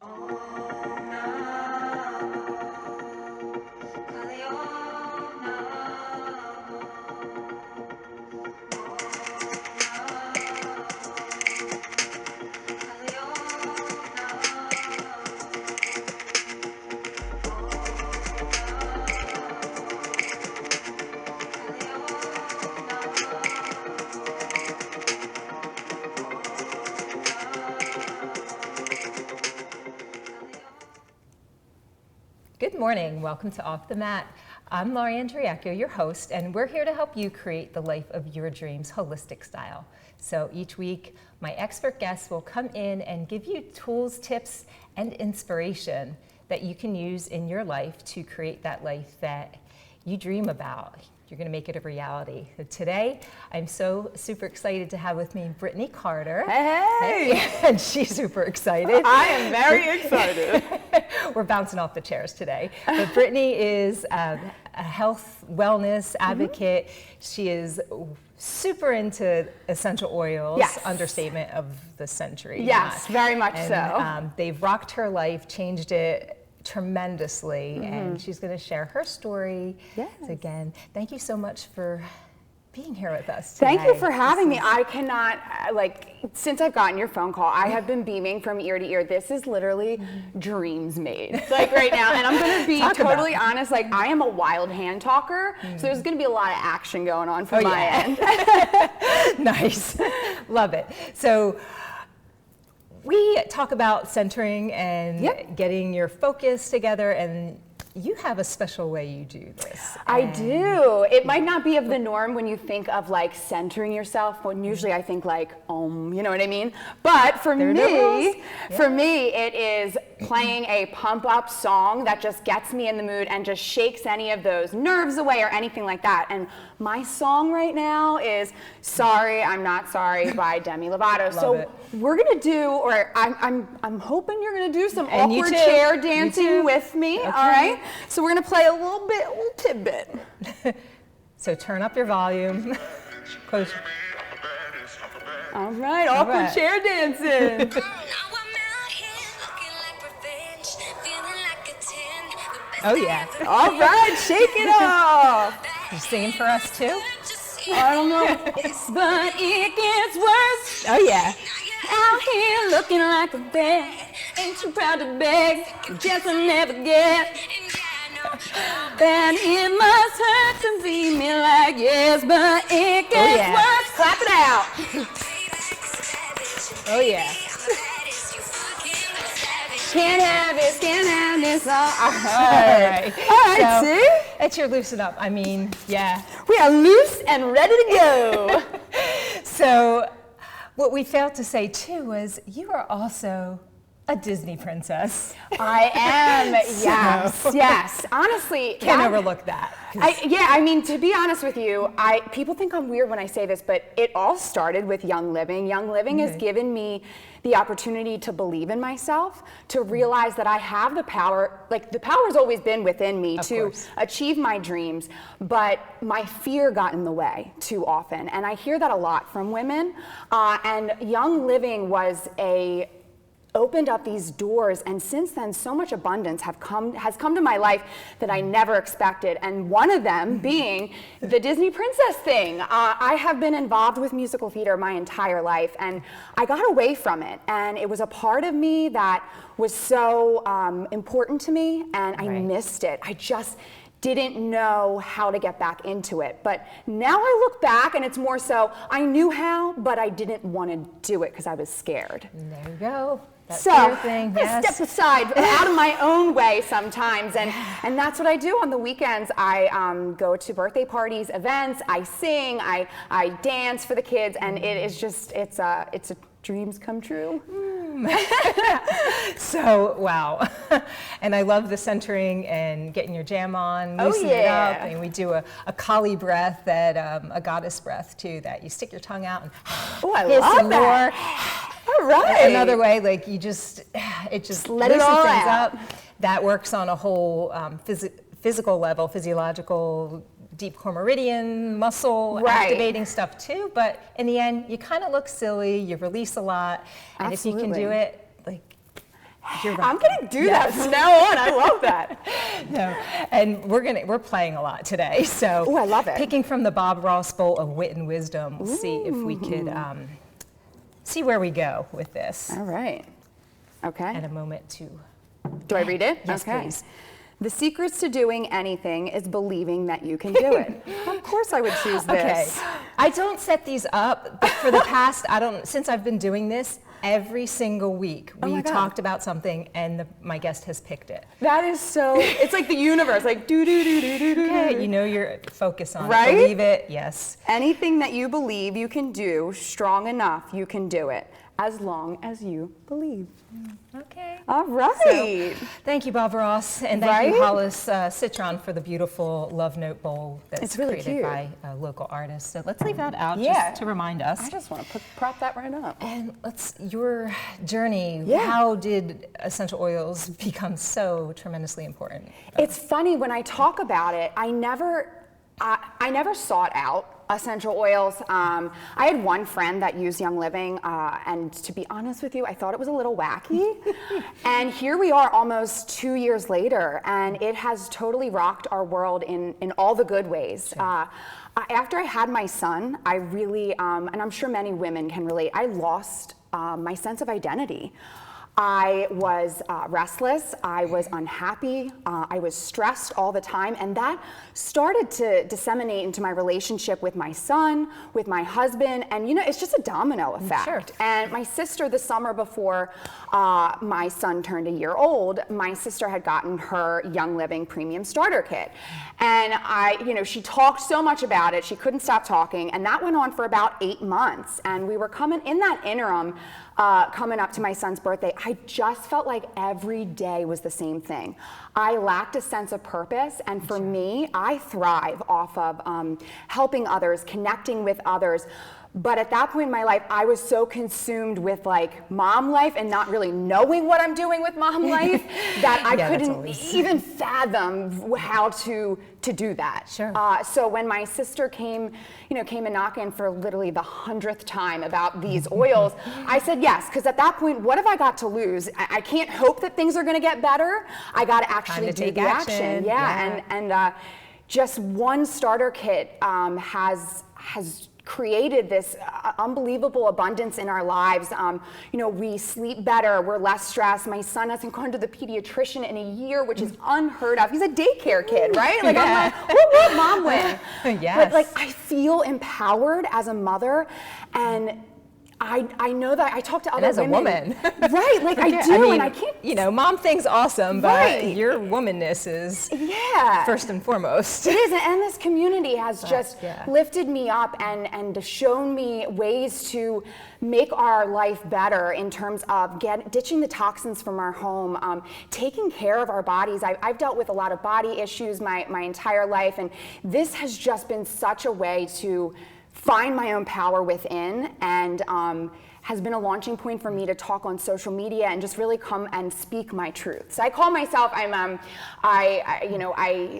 Good morning, welcome to Off the Mat. I'm Laurie Andriacchio, your host, and we're here to help you create the life of your dreams holistic style. So each week, my expert guests will come in and give you tools, tips, and inspiration that you can use in your life to create that life that you dream about. You're gonna make it a reality. So today, I'm so super excited to have with me Brittany Carter. Hey! And she's super excited. I am very excited. We're bouncing off the chairs today. But Brittany is a health wellness advocate. She is super into essential oils, Yes. Understatement of the century. Yes, very much and, so. They've rocked her life, changed it tremendously, and she's going to share her story. Yes. So again, thank you so much for being here with us today. Thank you for having me. I cannot, since I've gotten your phone call, I have been beaming from ear to ear. This is literally dreams made, right now. And I'm going to be totally honest, I am a wild hand talker, so there's going to be a lot of action going on from my end. Nice. Love it. So we talk about centering and getting your focus together, and you have a special way you do this. I do. It might not be of the norm when you think of centering yourself, when usually I think you know what I mean? But for me, it is playing a pump up song that just gets me in the mood and just shakes any of those nerves away or anything like that. And my song right now is Sorry, I'm Not Sorry by Demi Lovato. So we're gonna do, or I'm hoping you're gonna do some awkward chair dancing with me, all right? So we're gonna play a little tidbit. So turn up your volume. Close. All right, awkward chair dancing. Oh yeah. All right, shake it off. You singing for us too? I don't know, but it gets worse. Oh yeah. Out here looking like a bear, ain't you proud to beg, just to never get. Then it must hurt to see me like yes, but it gets worse. Clap it out. Oh yeah. Can't have this all. All right. So, see? It's your loosen up. I mean, yeah. We are loose and ready to go. So what we failed to say too was you are also a Disney princess. I am, yes. Honestly, can't overlook that. To be honest with you, people think I'm weird when I say this, but it all started with Young Living. Young Living has given me the opportunity to believe in myself, to realize that I have the power, the power's always been within me to achieve my dreams, but my fear got in the way too often. And I hear that a lot from women. And Young Living opened up these doors, and since then so much abundance has come to my life that I never expected, and one of them being the Disney princess thing. I have been involved with musical theater my entire life, and I got away from it, and it was a part of me that was so important to me, and I missed it. I just didn't know how to get back into it. But now I look back and it's more so, I knew how, but I didn't want to do it because I was scared. There you go. That's so thing. I step aside, out of my own way sometimes, and that's what I do on the weekends. I go to birthday parties, events, I sing, I dance for the kids, and it is just, it's a dreams come true. So, wow. And I love the centering and getting your jam on, loosen it up. And we do a Kali breath, a goddess breath too, that you stick your tongue out and I love that. All right. Another way, it just let it all things out. up. That works on a whole physical level, physiological, deep core meridian, muscle activating stuff too. But in the end, you kind of look silly. You release a lot, and if you can do it, You're right. I'm gonna do that from now on. I love that. No, and we're playing a lot today. So I love it. Picking from the Bob Ross Bowl of Wit and Wisdom, we'll see if we could see where we go with this. All right. Okay. And a moment to. Do I read it? Yes, okay. please. The secrets to doing anything is believing that you can do it. Of course I would choose this. Okay. I don't set these up, but for the past, since I've been doing this, every single week we talked about something and my guest has picked it. That is so, it's like the universe, like do do do do do do. Okay, you know your focus on right? it. Believe it, yes. Anything that you believe you can do strong enough, you can do it. As long as you believe. Okay. All right. So, thank you, Bob Ross, and thank you, Hollis Citron, for the beautiful Love Note Bowl that's really created cute. by a local artist. So let's leave that out just to remind us. I just want to prop that right up. And your journey, how did essential oils become so tremendously important? It's funny, when I talk about it, I never sought out essential oils. I had one friend that used Young Living, and to be honest with you, I thought it was a little wacky. And here we are almost 2 years later, and it has totally rocked our world in all the good ways. Sure. After I had my son, I really, and I'm sure many women can relate, I lost my sense of identity. I was restless, I was unhappy, I was stressed all the time, and that started to disseminate into my relationship with my son, with my husband, and it's just a domino effect. Sure. And my sister, the summer before my son turned a year old, my sister had gotten her Young Living Premium Starter Kit. And she talked so much about it, she couldn't stop talking, and that went on for about 8 months. And we were coming in that interim, coming up to my son's birthday, I just felt like every day was the same thing. I lacked a sense of purpose, and for me, I thrive off of helping others, connecting with others. But at that point in my life, I was so consumed with mom life and not really knowing what I'm doing with mom life that I couldn't even fathom how to do that. Sure. So when my sister came a knocking for literally the 100th time about these oils, I said yes, because at that point, what have I got to lose? I can't hope that things are going to get better. I got to actually take action. And just one starter kit has created this unbelievable abundance in our lives. We sleep better, we're less stressed. My son hasn't gone to the pediatrician in a year, which is unheard of. He's a daycare kid, right? I'm like, whoop, mom win. Yes. But I feel empowered as a mother, and I know that I talk to other as women. a woman. Right, I do, and I can't. Mom thing's awesome, but your womanness is first and foremost. It is, and this community has just lifted me up and shown me ways to make our life better in terms of ditching the toxins from our home, taking care of our bodies. I've dealt with a lot of body issues my entire life, and this has just been such a way to find my own power within, and has been a launching point for me to talk on social media and just really come and speak my truth. So I call myself, I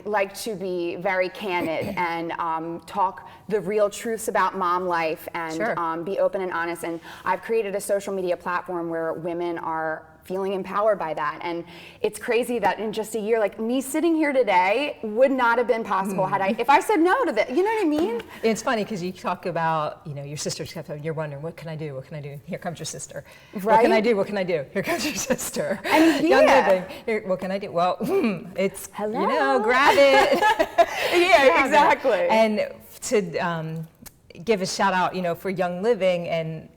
like to be very candid and talk the real truths about mom life and be open and honest. And I've created a social media platform where women are feeling empowered by that. And it's crazy that in just a year, me sitting here today would not have been possible if I said no to this. You know what I mean? It's funny because you talk about, your sister's kept, you're wondering, what can I do? What can I do? Here comes your sister. Right? What can I do? What can I do? Here comes your sister. And Young Living. Here, what can I do? Well, it's, grab it. Exactly. And to give a shout out, for Young Living, and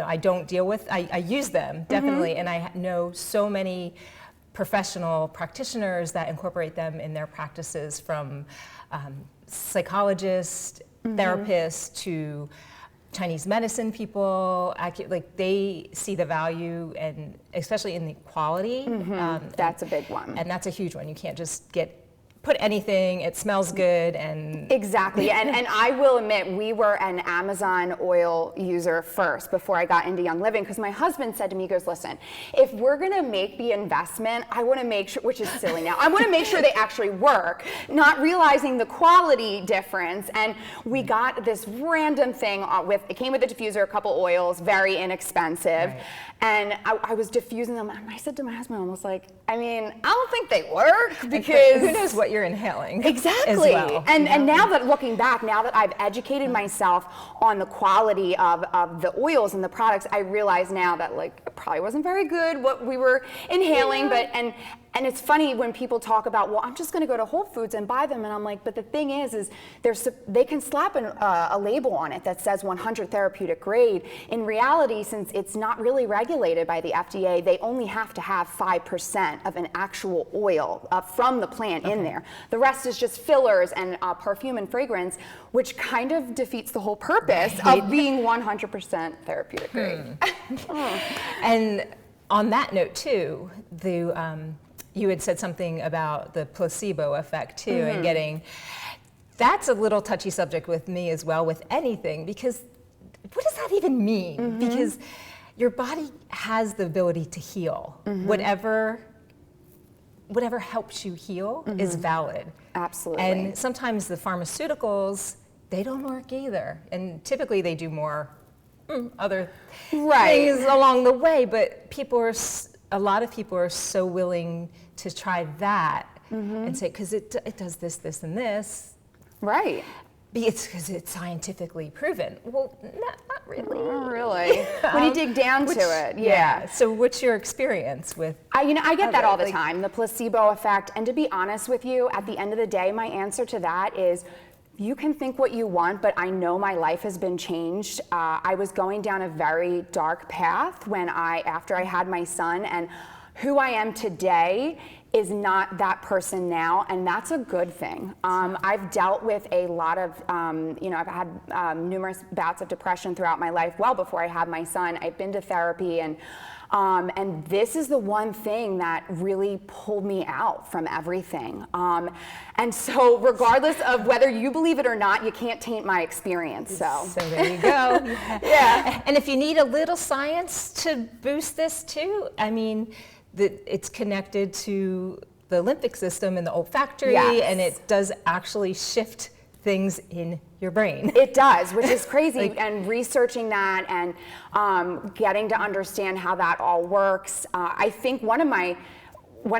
I don't deal with, I use them definitely, and I know so many professional practitioners that incorporate them in their practices, from psychologists, therapists, to Chinese medicine people. They see the value, and especially in the quality. That's a big one. And that's a huge one. You can't just get put anything, it smells good, and exactly. And I will admit, we were an Amazon oil user first before I got into Young Living, because my husband said to me, he goes, listen, if we're gonna make the investment, I wanna make sure, which is silly now, I wanna make sure they actually work, not realizing the quality difference. And we got this random thing it came with a diffuser, a couple oils, very inexpensive. Right. And I was diffusing them, and I said to my husband, I was like, I mean, I don't think they work, because who knows what you're inhaling. Exactly. As well. And now that, looking back, now that I've educated myself on the quality of the oils and the products, I realize now that, like, it probably wasn't very good what we were inhaling. But and it's funny when people talk about, well, I'm just going to go to Whole Foods and buy them, and I'm like, but the thing is they can slap a label on it that says 100 therapeutic grade. In reality, since it's not really regulated by the FDA, they only have to have 5% of an actual oil from the plant in there. The rest is just fillers and perfume and fragrance, which kind of defeats the whole purpose of being 100% therapeutic grade. And on that note too, you had said something about the placebo effect too, and getting, that's a little touchy subject with me as well, with anything, because what does that even mean? Because your body has the ability to heal. Whatever helps you heal is valid. Absolutely. And sometimes the pharmaceuticals, they don't work either. And typically they do more other things along the way, but a lot of people are so willing to try that and say, because it does this, this, and this. Right. It's because it's scientifically proven. Well, not really. Not really. When you dig down to it, yeah. So what's your experience with? I get that all the time, the placebo effect. And to be honest with you, at the end of the day, my answer to that is, you can think what you want, but I know my life has been changed. I was going down a very dark path after I had my son, and who I am today is not that person now, and that's a good thing. I've dealt with a lot of, I've had numerous bouts of depression throughout my life, well before I had my son. I've been to therapy, and this is the one thing that really pulled me out from everything. And so regardless of whether you believe it or not, you can't taint my experience, so. So there you go. Yeah. And if you need a little science to boost this too, I mean, it's connected to the limbic system and the olfactory, and it does actually shift things in your brain. It does, which is crazy. And researching that and getting to understand how that all works. I think one of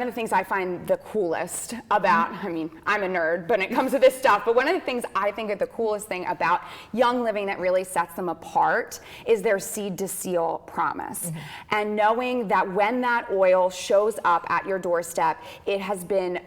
the things I find the coolest about, I mean, I'm a nerd when it comes to this stuff, but one of the things I think are the coolest thing about Young Living that really sets them apart is their seed to seal promise. And knowing that when that oil shows up at your doorstep, it has been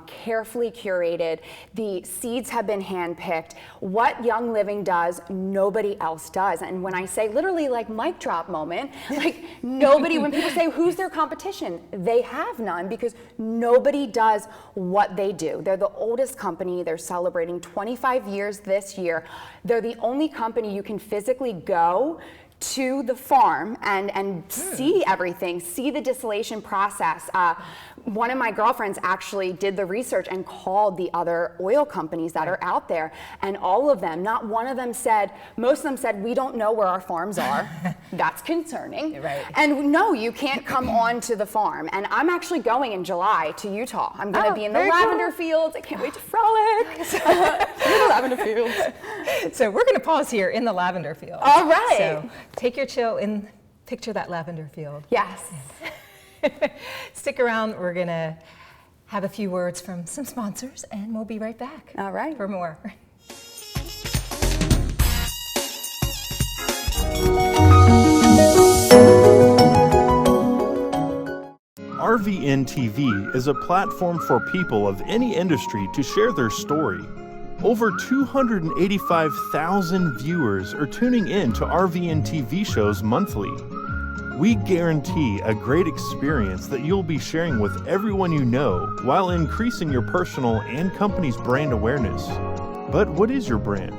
carefully curated, the seeds have been handpicked. What Young Living does, nobody else does. And when I say literally like mic drop moment, like nobody, when people say who's their competition, they have none, because nobody does what they do. They're the oldest company. They're celebrating 25 years this year. They're the only company you can physically go to the farm and see everything, see the distillation process. One of my girlfriends actually did the research and called the other oil companies that are out there, and all of them, not one of them said, most of them said, we don't know where our farms are. That's concerning. Right. And no, you can't come on to the farm. And I'm actually going in July to Utah. I'm going to be in the lavender fields. I can't wait to frolic. In the lavender fields. So we're going to pause here in the lavender field. All right. So take your chill and picture that lavender field. Yes. Stick around. We're going to have a few words from some sponsors, and we'll be right back. All right. For more. RVN TV is a platform for people of any industry to share their story. Over 285,000 viewers are tuning in to RVN TV shows monthly. We guarantee a great experience that you'll be sharing with everyone you know while increasing your personal and company's brand awareness. But what is your brand?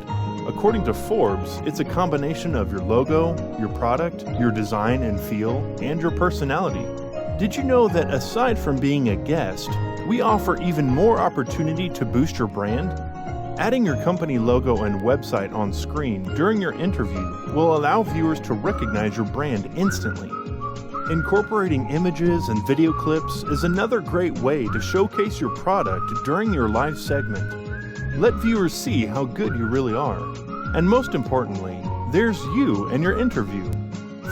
According to Forbes, it's a combination of your logo, your product, your design and feel, and your personality. Did you know that aside from being a guest, We offer even more opportunity to boost your brand. Adding your company logo and website on screen during your interview will allow viewers to recognize your brand instantly. Incorporating images and video clips is another great way to showcase your product during your live segment. Let viewers see how good you really are. And most importantly, there's you and your interview.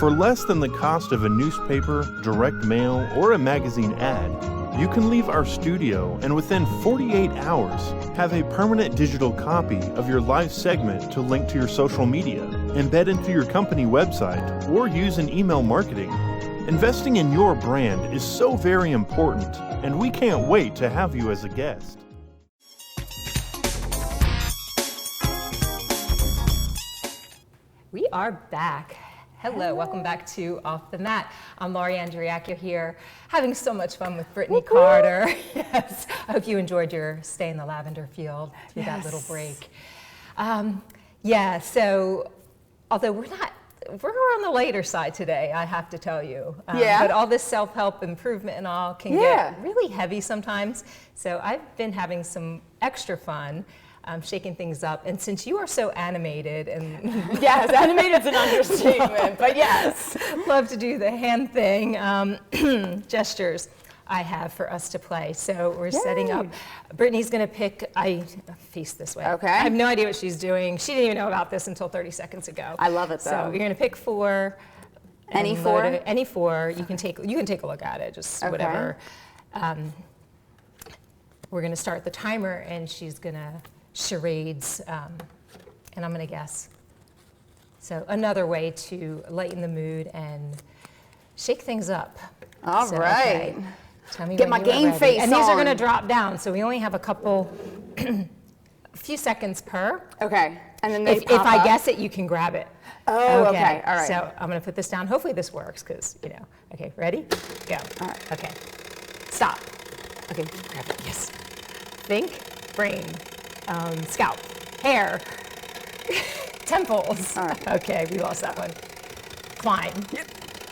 For less than the cost of a newspaper, direct mail, or a magazine ad, you can leave our studio and within 48 hours have a permanent digital copy of your live segment to link to your social media, embed into your company website, or use in email marketing. Investing in your brand is so very important, and we can't wait to have you as a guest. We are back. Hello, welcome back to Off the Mat. I'm Laurie Andriacchio here, having so much fun with Brittany Carter. Yes, I hope you enjoyed your stay in the lavender field through that little break. So although we're on the lighter side today, I have to tell you. But all this self-help improvement and all can get really heavy sometimes. So I've been having some extra fun. Shaking things up, and since you are so animated and yes, animated's an understatement, but yes, love to do the hand thing, gestures I have for us to play. So we're setting up. Brittany's gonna pick. I face this way. Okay. I have no idea what she's doing. She didn't even know about this until 30 seconds ago. I love it though. So you're gonna pick 4. Any 4? Any 4. You can take a look at it. Just whatever. We're gonna start the timer, and she's gonna charades, and I'm gonna guess. So another way to lighten the mood and shake things up. All right. Okay. Tell me Get my game face and on. these are gonna drop down, so we only have a few seconds per. Okay, and then they If pop I up. guess it, you can grab it. Oh, okay, all right. So I'm gonna put this down. Hopefully this works, because, okay, ready? Go. All right. Okay, stop. Okay, grab it, yes. Think, brain. Scalp, hair, temples. All right. Okay, we lost that one. Climb.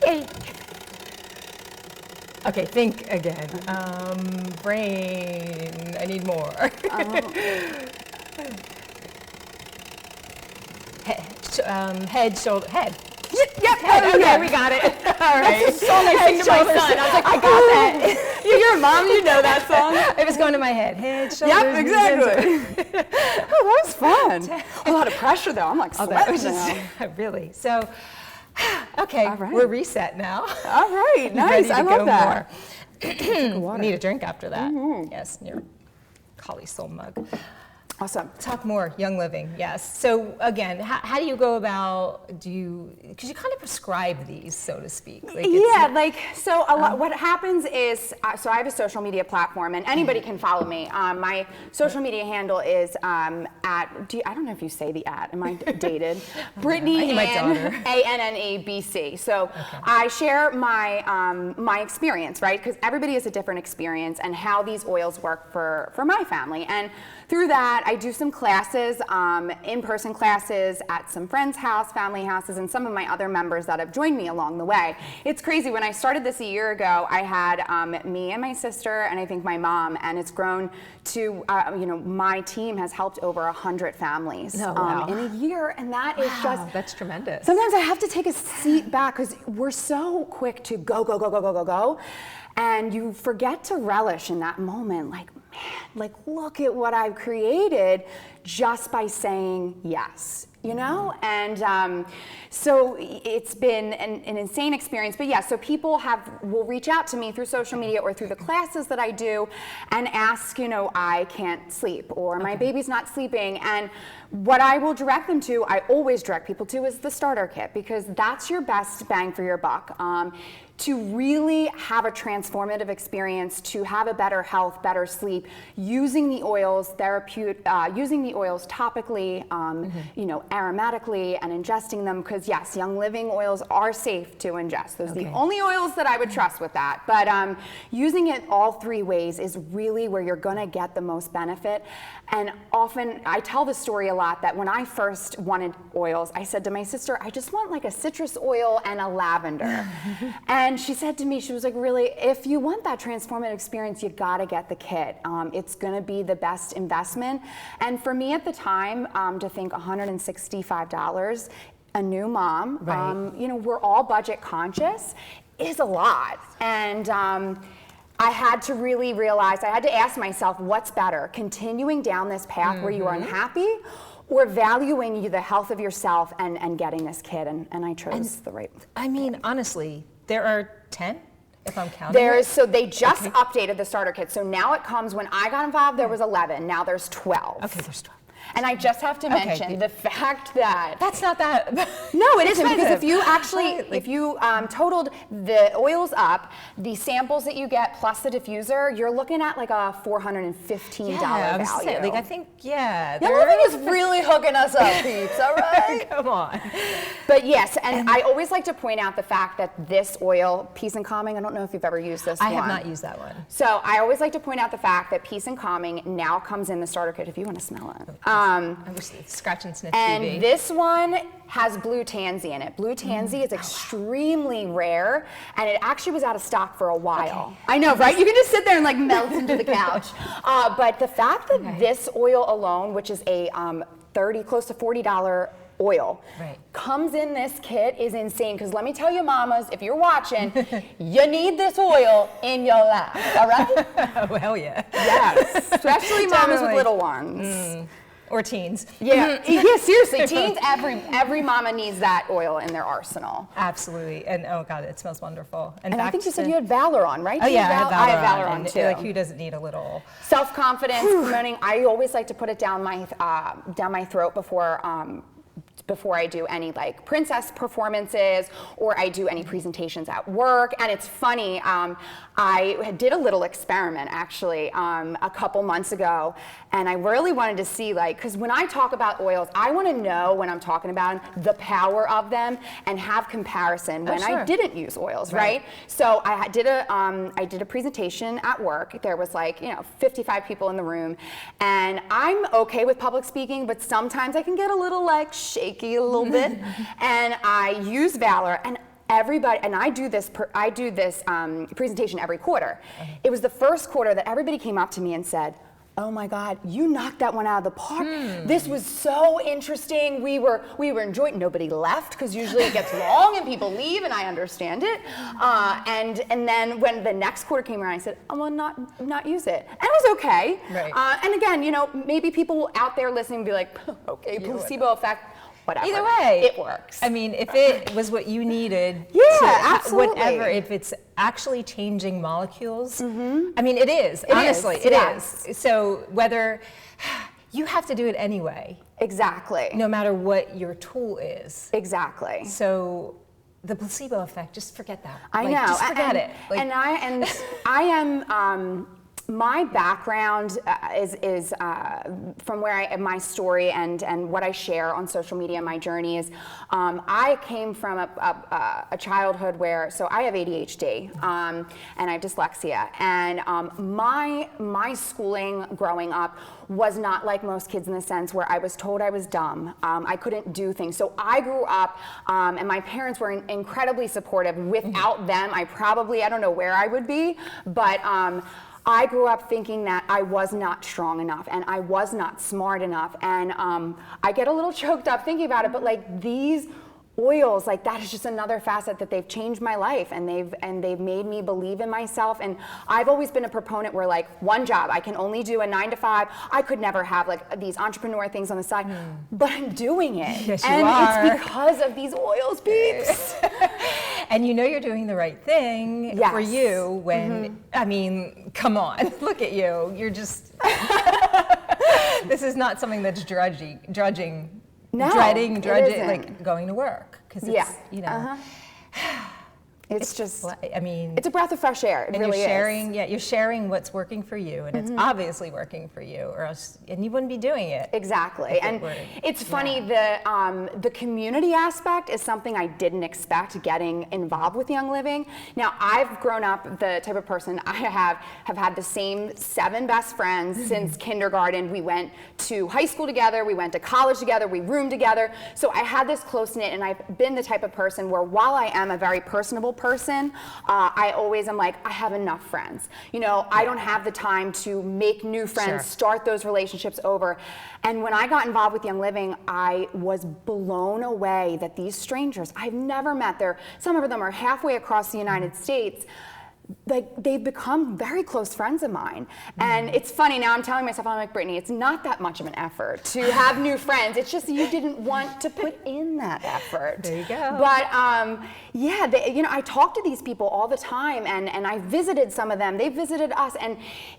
Yay. Okay, think again. Brain, I need more. Head, shoulder, head. Yep. Okay, we got it. All right. That's a song I sing to my Shoulders. son. I was like, I got that. You're a mom, you know that song. It was going to my head. Head, shoulders. Yep, exactly. Oh, that was fun. A lot of pressure though. I'm like sweating now. Really. So, okay, All right. we're reset now. All right, nice. Ready to I love go that. more. Need a drink after that. Yes, in your Collie Soul mug. Awesome. Talk more, Young Living, yes. So again, how do you go about, because you kind of prescribe these, so to speak. Like What happens is, so I have a social media platform, and anybody can follow me. My social media handle is I don't know if you say the at, am I dated? Brittany ANNEBC. So I share my experience, right? Because everybody has a different experience and how these oils work for my family. And through that, I do some classes, in-person classes at some friends' house, family houses, and some of my other members that have joined me along the way. It's crazy. When I started this a year ago, I had me and my sister, and I think my mom, and it's grown to, my team has helped over 100 families in a year, and that is just... That's tremendous. Sometimes I have to take a seat back because we're so quick to go, and you forget to relish in that moment, like, man, look at what I've created just by saying yes, And so it's been an insane experience. But yeah, so people will reach out to me through social media or through the classes that I do and ask, I can't sleep, or my baby's not sleeping. And what I will direct them to, I always direct people to, is the starter kit, because that's your best bang for your buck. To really have a transformative experience, to have a better health, better sleep, using the oils using the oils topically, aromatically, and ingesting them, because yes, Young Living oils are safe to ingest. Those are the only oils that I would trust with that. But using it all 3 ways is really where you're gonna get the most benefit. And often, I tell the story a lot that when I first wanted oils, I said to my sister, I just want like a citrus oil and a lavender. And And she said to me, she was like, really, if you want that transformative experience, you gotta get the kit. It's gonna be the best investment. And for me at the time, to think $165, a new mom, Right. you know, we're all budget conscious, is a lot. And I had to really realize, I had to ask myself, what's better, continuing down this path where you are unhappy, or valuing the health of yourself and getting this kid, and I chose the right. I mean, honestly, there are 10, if I'm counting. So they just updated the starter kit. So now it comes, when I got involved, there was 11. Now there's 12. Okay, there's 12. And I just have to mention the fact that That's not that. no, it isn't, because if you actually, Right, if you totaled the oils up, the samples that you get plus the diffuser, you're looking at like a $415 I was value. saying, like, I think, Young Living is really hooking us up, peeps, all right? Come on. But yes, and I always like to point out the fact that this oil, Peace and Calming, I don't know if you've ever used this I one. have not used that one. So I always like to point out the fact that Peace and Calming now comes in the starter kit if you want to smell it. I wish it's scratch and sniff And TV. this one has blue tansy in it. Blue tansy is extremely rare, and it actually was out of stock for a while. Okay. I know, right? You can just sit there and like melt into the couch. But the fact that this oil alone, which is a close to $40 oil, Right. comes in this kit is insane. Because let me tell you, mamas, if you're watching, you need this oil in your life, all right? Oh, hell yeah. Yes, especially mamas with Definitely. little ones. Or teens. Yeah, yeah, seriously, teens, every mama needs that oil in their arsenal. Absolutely. And oh God, it smells wonderful. In And I fact, think you said you had Valor on, right? Oh Do you yeah, I have Valor on and, too. Like, who doesn't need a little? Self-confidence, promoting. I always like to put it down my throat before I do any like princess performances or I do any presentations at work. And it's funny, I did a little experiment actually a couple months ago, and I really wanted to see, like, because when I talk about oils, I want to know when I'm talking about them, the power of them, and have comparison when I sure. didn't use oils, right? So I did a presentation at work. There was like, 55 people in the room, and I'm okay with public speaking, but sometimes I can get a little like shaky a little bit, and I use Valor, and everybody, and I do this presentation every quarter. It was the first quarter that everybody came up to me and said, "Oh my God, you knocked that one out of the park. This was so interesting. We were enjoying." Nobody left, because usually it gets long and people leave, and I understand it. And then when the next quarter came around, I said, "I'm gonna not use it," and it was okay. Right. And again, maybe people out there listening will be like, "Okay, placebo effect." Whatever. Either way, it works. I mean, if it was what you needed, absolutely. whatever, if it's actually changing molecules, I mean, it is. It honestly, is. it Yeah. is. So whether you have to do it anyway, Exactly. no matter what your tool is. Exactly. So the placebo effect, just forget that. I know. Just forget it. Like, and I am. My background is from where my story and what I share on social media. My journey is I came from a childhood where, so I have ADHD and I have dyslexia, and my schooling growing up was not like most kids in the sense where I was told I was dumb. I couldn't do things. So I grew up, and my parents were incredibly supportive. Without them, I don't know where I would be, but I grew up thinking that I was not strong enough and I was not smart enough, and I get a little choked up thinking about it, but like these oils, like that is just another facet that they've changed my life, and they've made me believe in myself. And I've always been a proponent where like one job, I can only do a 9 to 5. I could never have like these entrepreneur things on the side, but I'm doing it. Yes, you and are. It's because of these oils, peeps. and you're doing the right thing for Yes. you when, I mean, come on, look at you. You're just, this is not something that's drudging, No, dreading, it isn't. like going to work. Because it's, It's just, I mean, it's a breath of fresh air. It and really you're sharing, is. you're sharing what's working for you, and it's obviously working for you, or else, and you wouldn't be doing it. Exactly, and it's funny, the community aspect is something I didn't expect getting involved with Young Living. Now, I've grown up the type of person, I have had the same 7 best friends since kindergarten. We went to high school together, we went to college together, we roomed together, so I had this close-knit, and I've been the type of person where while I am a very personable person. I always am like, I have enough friends. You know, I don't have the time to make new friends, start those relationships over. And when I got involved with Young Living, I was blown away that these strangers I've never met, some of them are halfway across the United States, like they've become very close friends of mine. And it's funny, now I'm telling myself, I'm like, Brittany, it's not that much of an effort to have new friends. It's just you didn't want to put in that effort. There you go. But yeah, you know, I talk to these people all the time, and I visited some of them. They visited us, and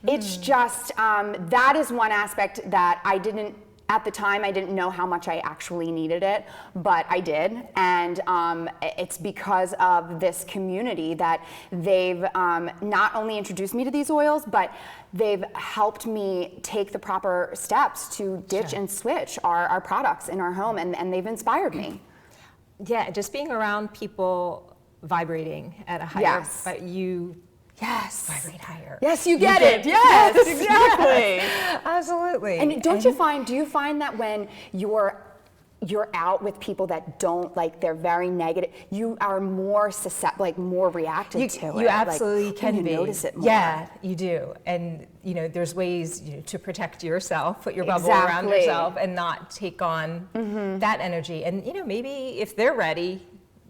it's just, that is one aspect that I didn't, at the time, I didn't know how much I actually needed it, but I did. And it's because of this community that they've not only introduced me to these oils, but they've helped me take the proper steps to ditch and switch our products in our home, and they've inspired me. Yeah, just being around people vibrating at a higher, but you vibrate higher. Yes, you get it. Yes, exactly. Yes, absolutely. And do you find that when you're out with people that don't, like, they're very negative, you are more susceptible, like more reactive to it? You absolutely can be. You notice it more. Yeah, you do. And you know, there's ways to protect yourself, put your bubble around yourself, and not take on that energy. And you know, maybe if they're ready,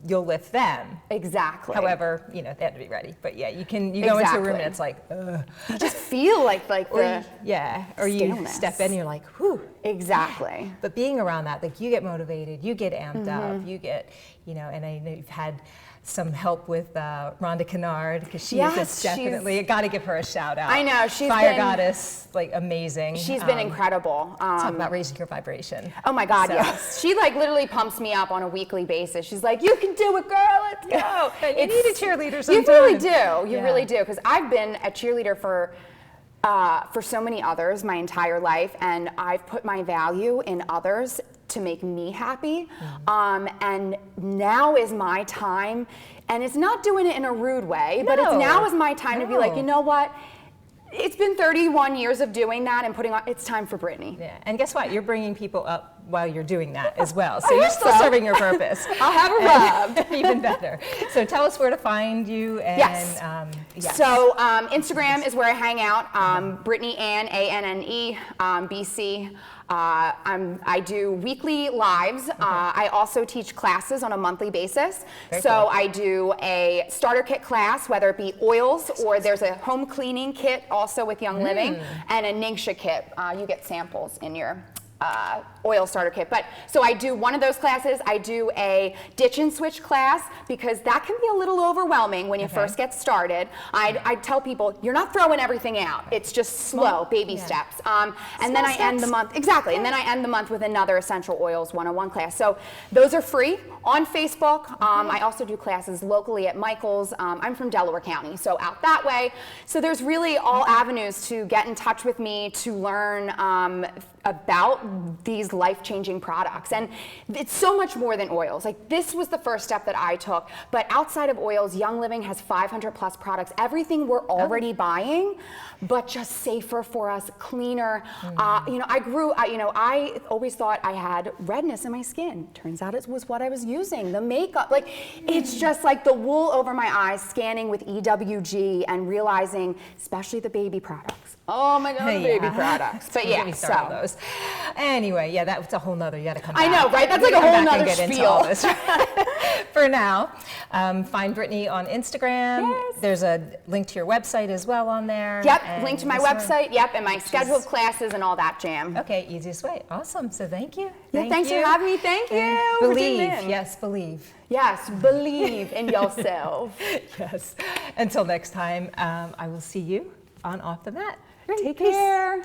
you'll lift them. Exactly. However, you know, they have to be ready. But yeah, you go into a room and it's like, ugh. You just feel like the or you staleness. step in, you're like, whew. Exactly. But being around that, like, you get motivated, you get amped up, you get, you know, and I know you've had some help with Rhonda Kennard, because she is definitely, got to give her a shout out. I know, she's Fire goddess, like, amazing. She's been incredible. Talk about raising your vibration. Oh my God, yes. She like literally pumps me up on a weekly basis. She's like, you can do it, girl, let's go. You need a cheerleader sometimes. You really do, you really do. Because I've been a cheerleader for so many others my entire life, and I've put my value in others to make me happy. And now is my time, and it's not doing it in a rude way, but now is my time to be like, you know what? It's been 31 years of doing that and putting on, it's time for Brittany. Yeah, and guess what? You're bringing people up while you're doing that as well. So you're still serving your purpose. I'll have a rub. Even better. So tell us where to find you. And, So Instagram is where I hang out. Brittany Ann, A-N-N-E, BC. I do weekly lives. I also teach classes on a monthly basis. So I do a starter kit class, whether it be oils, or there's a home cleaning kit also with Young Living, and a Ningxia kit. You get samples in your oil starter kit. But so I do one of those classes. I do a ditch and switch class, because that can be a little overwhelming when you first get started. I tell people, you're not throwing everything out. It's just slow, baby steps. And then I end the month, and then I end the month with another essential oils 101 class. So those are free on Facebook. I also do classes locally at Michael's. I'm from Delaware County, so out that way. So there's really all avenues to get in touch with me, to learn about these life-changing products. And it's so much more than oils. Like, this was the first step that I took, but outside of oils, Young Living has 500 plus products, everything we're already buying, but just safer for us, cleaner. You know, I always thought I had redness in my skin. Turns out it was what I was using, the makeup. Like, it's just like the wool over my eyes, scanning with EWG and realizing, especially the baby products. Oh my God, the baby products. But yeah, so. Those. Anyway, yeah, that's a whole nother, you gotta come back. I know, right? That's like a whole nother spiel. For now, find Brittany on Instagram. Yes. There's a link to your website as well on there. Yep, link to my website, and my scheduled classes and all that jam. Okay, easiest way. Awesome, so thank you. Thanks for having me, thank you. Believe, yes, believe. Yes, believe in yourself. Yes. Until next time, I will see you on Off the Mat. Take care.